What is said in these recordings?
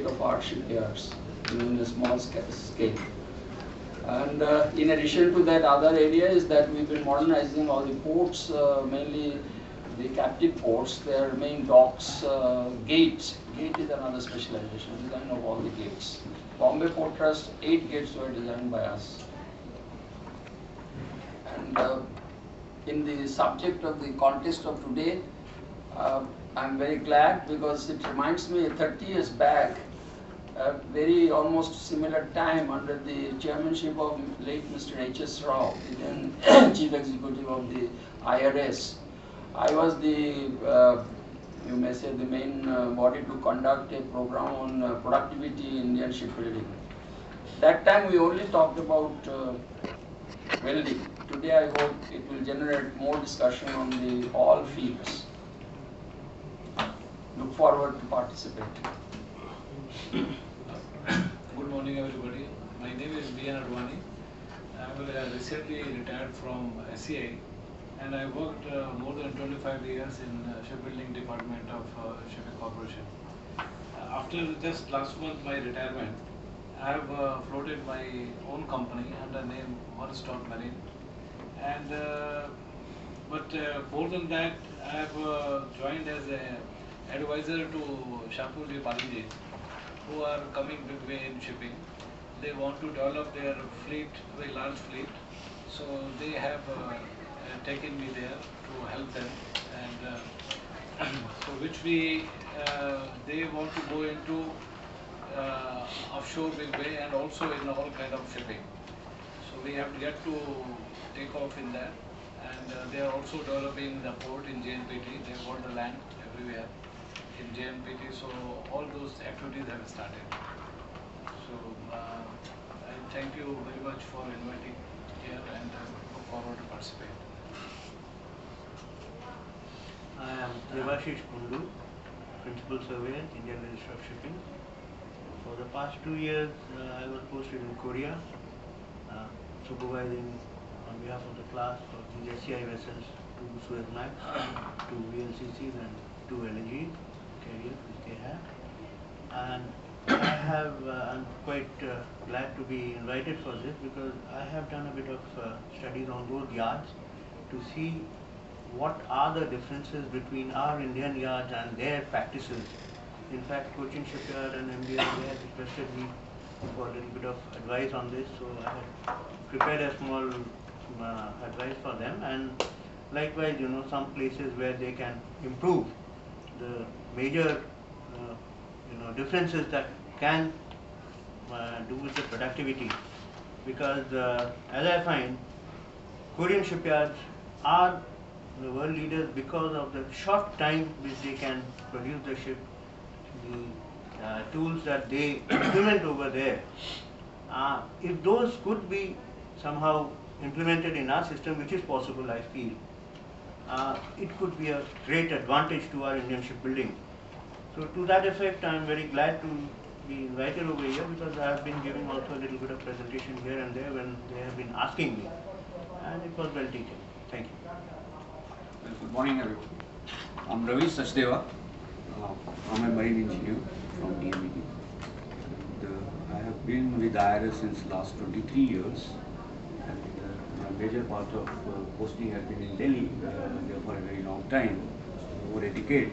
state-of-art shipyards in a small scale. And in addition to that, other area is that we've been modernizing all the ports, mainly the captive ports, their main docks, gates. Gate is another specialization, design of all the gates. Bombay Port Trust, 8 gates were designed by us. And in the subject of the contest of today, I'm very glad because it reminds me 30 years back, a very almost similar time under the chairmanship of late Mr. H.S. Rao, the then chief executive of the IRS. I was the, you may say, the main body to conduct a program on productivity in Indian shipbuilding. That time we only talked about welding. Today I hope it will generate more discussion on the all fields. Look forward to participate. Good morning, everybody. My name is B.N. Advani. I recently retired from SCI, and I worked more than 25 years in shipbuilding department of Shipping Corporation. After just last month my retirement, I have floated my own company under name One Stop Marine, and but more than that, I have joined as an advisor to Shapurji Paliji, who are coming big way in shipping. They want to develop their fleet, very large fleet, so they have taken me there to help them, and so which they want to go into offshore big way and also in all kind of shipping. So we have yet to take off in that, and they are also developing the port in JNPT. They have got the land everywhere in JNPT, so all those activities have started. So I thank you very much for inviting here, and look forward to participate. I am Devashish Kundu, Principal Surveyor, Indian Ministry of Shipping. For the past 2 years, I was posted in Korea, supervising on behalf of the class of the SCI vessels, 2 Suezmax, 2 VLCCs and 2 LNG carriers which they have. And I'm quite glad to be invited for this because I have done a bit of studies on those yards to see what are the differences between our Indian yards and their practices. In fact, Cochin Shipyard and MBL, they had requested me for a little bit of advice on this, so I had prepared a small advice for them, and likewise, some places where they can improve the major differences that can do with the productivity, because as I find, Korean shipyards are the world leaders because of the short time which they can produce the ship, the tools that they implement over there. If those could be somehow implemented in our system, which is possible, I feel, it could be a great advantage to our Indian shipbuilding. So to that effect, I am very glad to be invited over here because I have been giving also a little bit of presentation here and there when they have been asking me, and it was well taken. Thank you. Good morning, everyone. I'm Ravi Sachdeva. I'm a marine engineer from DMED. I have been with IRS since last 23 years, and a major part of posting has been in Delhi, there for a very long time, over a decade.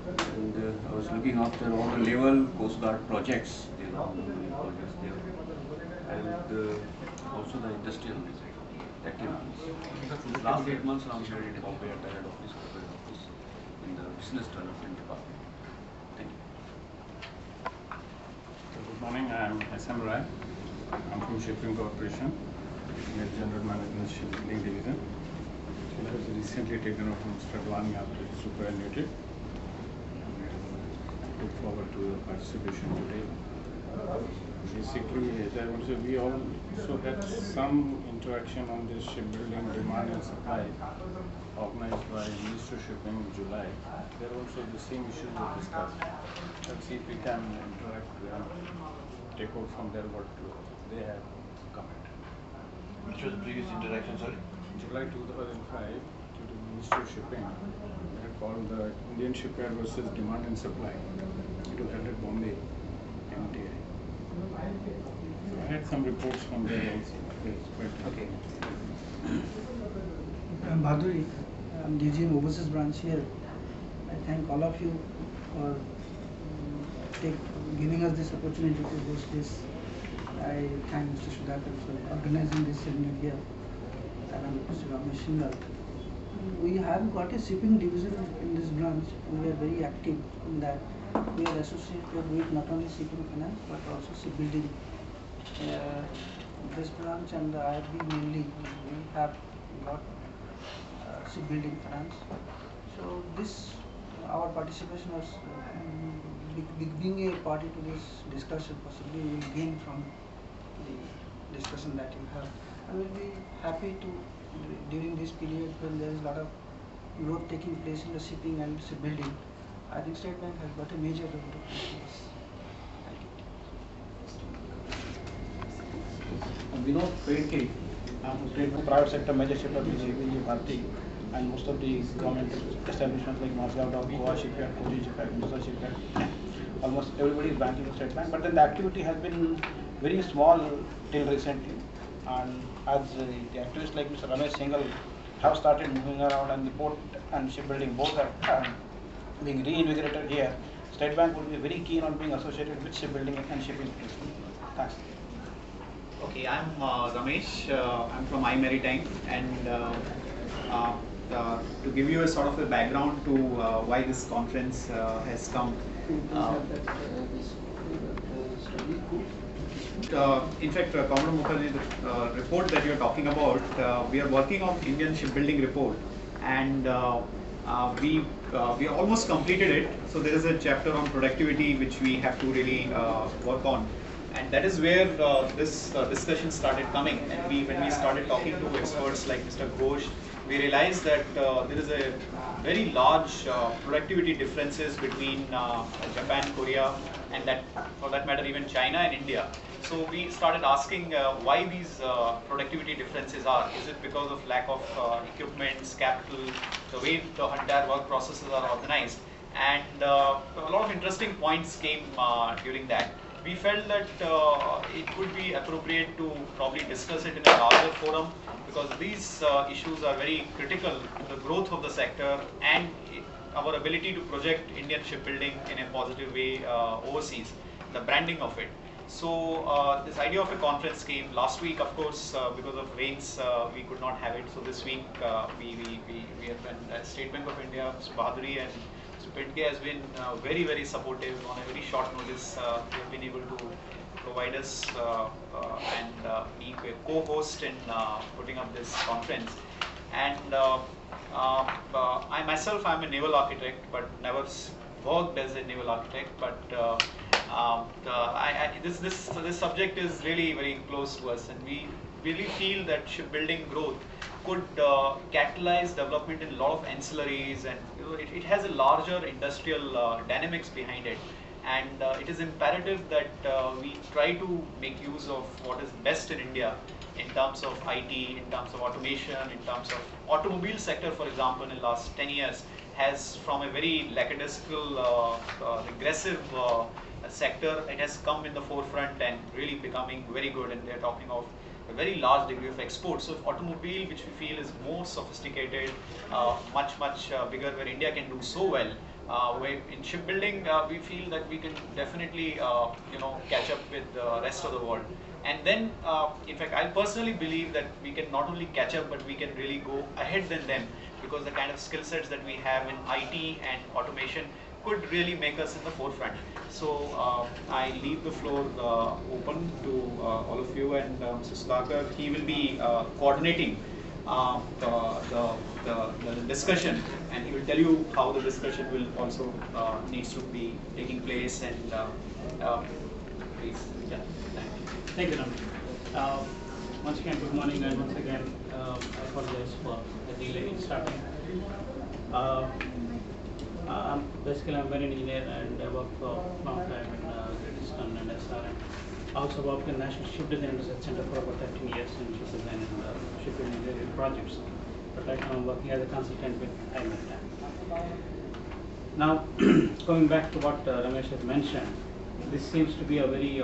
And I was looking after all the naval Coast Guard projects, projects there, and also the industrial activities. Since last 8 months, I'm here in Bombay at the head office, corporate office, in the business development department. Thank you. Good morning, I am SM Rai. I'm from Shipping Corporation, General Manager in the Shipbuilding Division. I was recently taken over from Mr. Advani after superannuated. Look forward to the participation today. Basically, as I want to say, we also had some interaction on this shipbuilding demand and supply organized by Ministry of Shipping in July. There also the same issues were discussed. Let's see if we can interact and take out from there what they have commented. Which was the previous interaction, sorry? July 2005, to the Ministry of Shipping, they had called the Indian Shipyard versus Demand and Supply. It was held at Bombay. some reports from there also. Yes, quite Okay. I'm Bhaduri. I'm DGM Overseas Branch here. I thank all of you for giving us this opportunity to host this. I thank Mr. Sudhakar for organizing this seminar here. And I'm Mr. Ramesh Shingal. We have got a shipping division in this branch. We are very active in that. We are associated with not only shipping finance but also shipbuilding. This branch and the IFB mainly, we have got shipbuilding finance. So this, our participation was being a party to this discussion. Possibly we will gain from the discussion that you have. I will be happy to, during this period when there is a lot of growth taking place in the shipping and shipbuilding, I think State Bank has got a major role to play in this. Vinod Pedke, I'm trade for private sector major shipyard in Bharti, and most of the government establishments like Moscow, Goa shipyard, Kochi shipyard, Mysore shipyard, almost everybody is banking with State Bank. But then the activity has been very small till recently, and as the activists like Mr. Ramesh Shingal have started moving around, and the port and shipbuilding both are being reinvigorated here, State Bank will be very keen on being associated with shipbuilding and shipping. Thanks. Okay, I'm Ramesh. I'm from i-maritime, and to give you a sort of a background to why this conference has come. In fact, Comrade Mukherjee, the report that you're talking about, we are working on Indian Shipbuilding report, and we almost completed it. So there is a chapter on productivity which we have to really work on. And that is where this discussion started coming. And when we started talking to experts like Mr. Ghosh, we realized that there is a very large productivity differences between Japan, Korea, and that, for that matter, even China and India. So we started asking why these productivity differences are. Is it because of lack of equipments, capital, the way the entire work processes are organized? And a lot of interesting points came during that. We felt that it would be appropriate to probably discuss it in a larger forum, because these issues are very critical to the growth of the sector and our ability to project Indian shipbuilding in a positive way overseas, the branding of it. So this idea of a conference came last week. Of course, because of rains, we could not have it. So this week we have been at State Bank of India, Mr. Bhaduri and Mr. Pedke has been very, very supportive. On a very short notice, they have been able to provide us and be a co-host in putting up this conference. And I myself, I'm a naval architect, but never worked as a naval architect. But this subject is really very close to us, and we really feel that shipbuilding growth could catalyze development in a lot of ancillaries, and it has a larger industrial dynamics behind it. And it is imperative that we try to make use of what is best in India in terms of IT, in terms of automation, in terms of automobile sector, for example, in the last 10 years has, from a very lackadaisical, regressive sector, it has come in the forefront and really becoming very good, and they're talking of a very large degree of export. So automobile, which we feel is more sophisticated, much bigger, where India can do so well. Where in shipbuilding, we feel that we can definitely catch up with the rest of the world. And then, in fact, I personally believe that we can not only catch up, but we can really go ahead than them, because the kind of skill sets that we have in IT and automation could really make us in the forefront. So I leave the floor open to all of you, and Mr. Sudhakar, he will be coordinating the discussion, and he will tell you how the discussion will also needs to be taking place. And please, yeah, thank you, Ram. Once again, good morning, and once again, I apologize for the delay in starting. Basically, I'm an engineer, and I worked for a long time in Great Eastern and SRM. I also worked in National Shipbuilding Research Center for about 13 years in ship design and shipbuilding related projects. But right now I'm working as a consultant with i-maritime. Now, going back to what Ramesh has mentioned, this seems to be a very